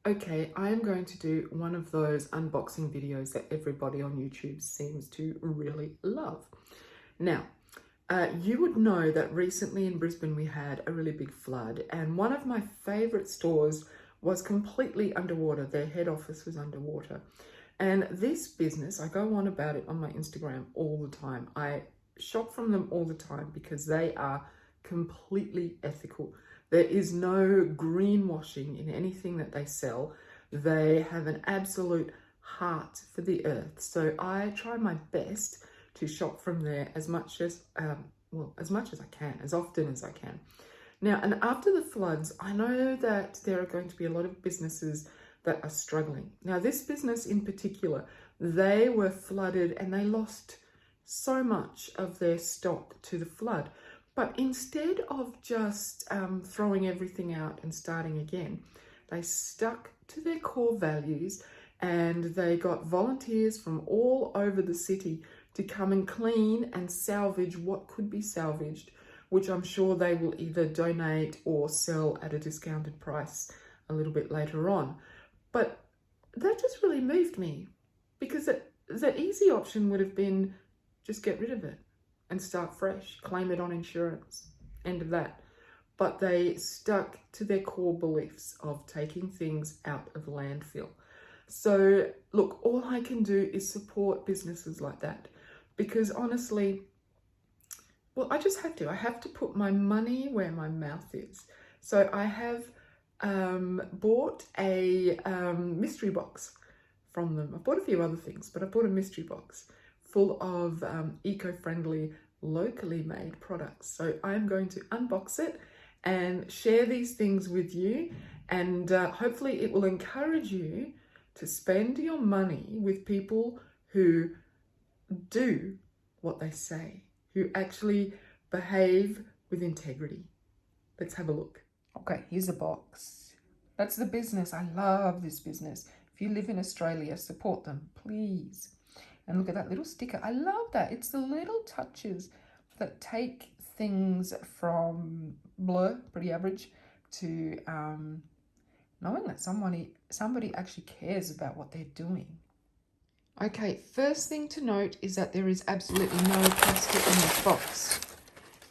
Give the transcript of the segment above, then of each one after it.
Okay, I am going to do one of those unboxing videos that everybody on YouTube seems to really love. Now, you would know that recently in Brisbane we had a really big flood, and one of my favourite stores was completely underwater. Their head office was underwater. And this business, I go on about it on my Instagram all the time. I shop from them all the time because they are completely ethical. There is no greenwashing in anything that they sell. They have an absolute heart for the earth. So I try my best to shop from there as much as I can, as often as I can. Now, and after the floods, I know that there are going to be a lot of businesses that are struggling. Now, this business in particular, they were flooded and they lost so much of their stock to the flood. But instead of just throwing everything out and starting again, they stuck to their core values and they got volunteers from all over the city to come and clean and salvage what could be salvaged, which I'm sure they will either donate or sell at a discounted price a little bit later on. But that just really moved me because the easy option would have been just get rid of it and start fresh, claim it on insurance, end of that. But they stuck to their core beliefs of taking things out of landfill. So look, all I can do is support businesses like that because honestly, well, I just have to. I have to put my money where my mouth is. So I have bought a mystery box from them. I've bought a few other things, but I bought a mystery box full of eco-friendly, locally made products. So I'm going to unbox it and share these things with you, and hopefully it will encourage you to spend your money with people who do what they say, who actually behave with integrity. Let's have a look. Okay, here's a box. That's the business. I love this business. If you live in Australia, support them, please. And look at that little sticker. I love that. It's the little touches that take things from blur, pretty average, to knowing that somebody actually cares about what they're doing. Okay, first thing to note is that there is absolutely no plastic in this box.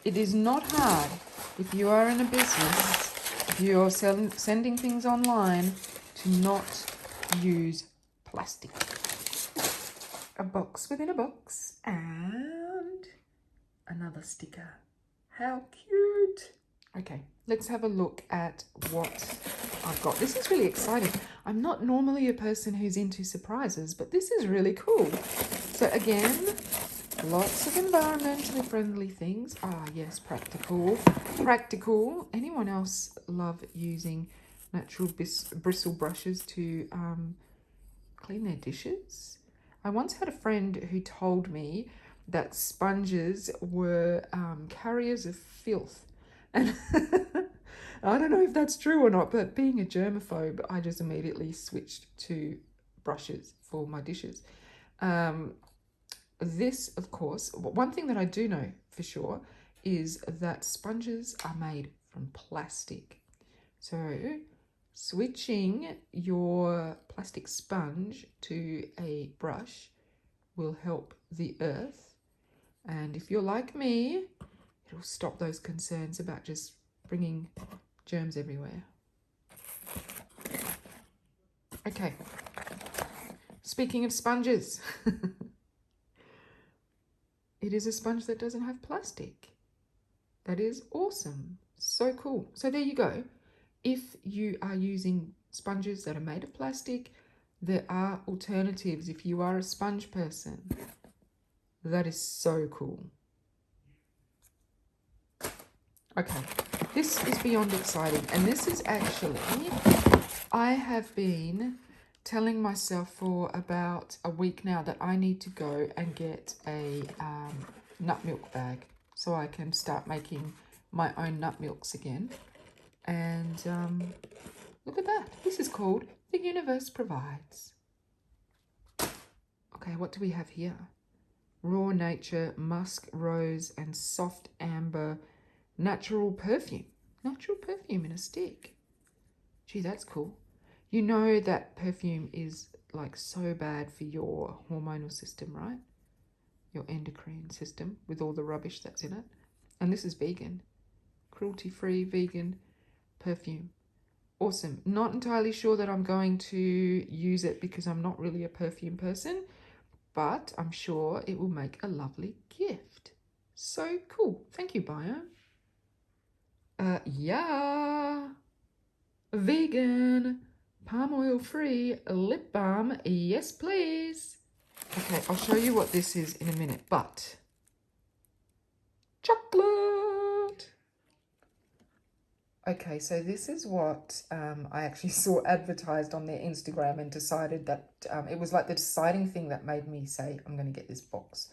It is not hard if you are in a business, if you're sending things online, to not use plastic. A box within a box and another sticker. How cute. Okay, let's have a look at what I've got. This is really exciting. I'm not normally a person who's into surprises, but this is really cool. So again, lots of environmentally friendly things. Ah, yes, practical. Practical. Anyone else love using natural bristle brushes to clean their dishes? I once had a friend who told me that sponges were carriers of filth. And I don't know if that's true or not, but being a germaphobe, I just immediately switched to brushes for my dishes. This, of course, one thing that I do know for sure is that sponges are made from plastic. So switching your plastic sponge to a brush will help the earth. And if you're like me, it'll stop those concerns about just bringing germs everywhere. Okay, speaking of sponges, it is a sponge that doesn't have plastic. That is awesome. So cool. So there you go. If you are using sponges that are made of plastic, there are alternatives if you are a sponge person. That is so cool. Okay, this is beyond exciting. And this is actually, I have been telling myself for about a week now that I need to go and get a nut milk bag so I can start making my own nut milks again. And look at that. This is called The Universe Provides. Okay, what do we have here? Raw nature, musk, rose, and soft amber natural perfume. Natural perfume in a stick. Gee, that's cool. You know that perfume is like so bad for your hormonal system, right? Your endocrine system with all the rubbish that's in it. And this is vegan, cruelty-free vegan perfume. Awesome. Not entirely sure that I'm going to use it because I'm not really a perfume person, but I'm sure it will make a lovely gift. So cool. Thank you, Biome. Yeah. Vegan, palm oil free lip balm. Yes, please. Okay, I'll show you what this is in a minute, but chocolate. Okay, so this is what I actually saw advertised on their Instagram and decided that it was like the deciding thing that made me say, I'm going to get this box.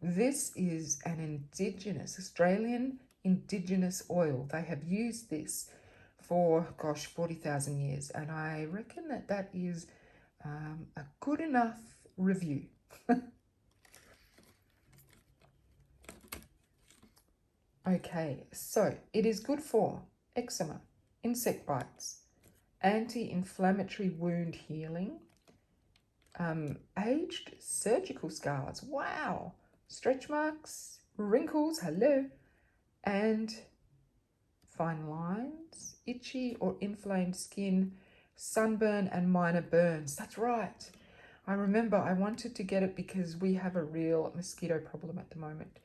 This is an indigenous, Australian indigenous oil. They have used this for, gosh, 40,000 years. And I reckon that that is a good enough review. Okay, so it is good for eczema, insect bites, anti-inflammatory wound healing, aged surgical scars, wow, stretch marks, wrinkles, hello, and fine lines, itchy or inflamed skin, sunburn and minor burns. That's right. I remember I wanted to get it because we have a real mosquito problem at the moment.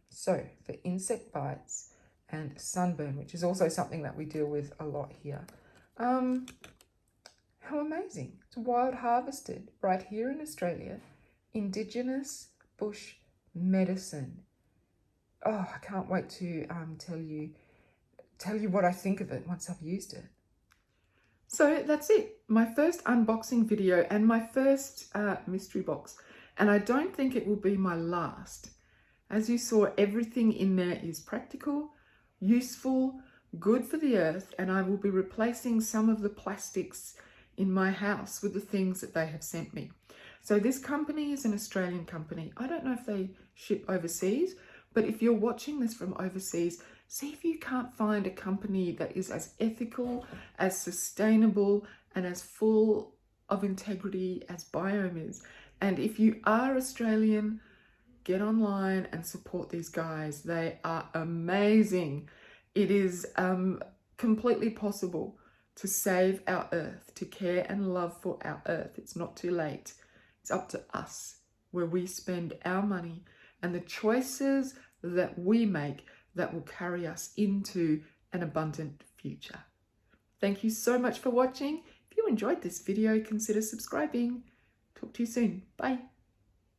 So for insect bites and sunburn, which is also something that we deal with a lot here. How amazing. It's wild harvested right here in Australia. Indigenous bush medicine. Oh, I can't wait to tell you what I think of it once I've used it. So that's it. My first unboxing video and my first mystery box. And I don't think it will be my last. As you saw, everything in there is practical, useful, good for the earth, and I will be replacing some of the plastics in my house with the things that they have sent me. So this company is an Australian company. I don't know if they ship overseas, but if you're watching this from overseas, see if you can't find a company that is as ethical, as sustainable, and as full of integrity as Biome is. And if you are Australian, get online and support these guys. They are amazing. It is completely possible to save our earth, to care and love for our earth. It's not too late. It's up to us where we spend our money and the choices that we make that will carry us into an abundant future. Thank you so much for watching. If you enjoyed this video, consider subscribing. Talk to you soon. Bye.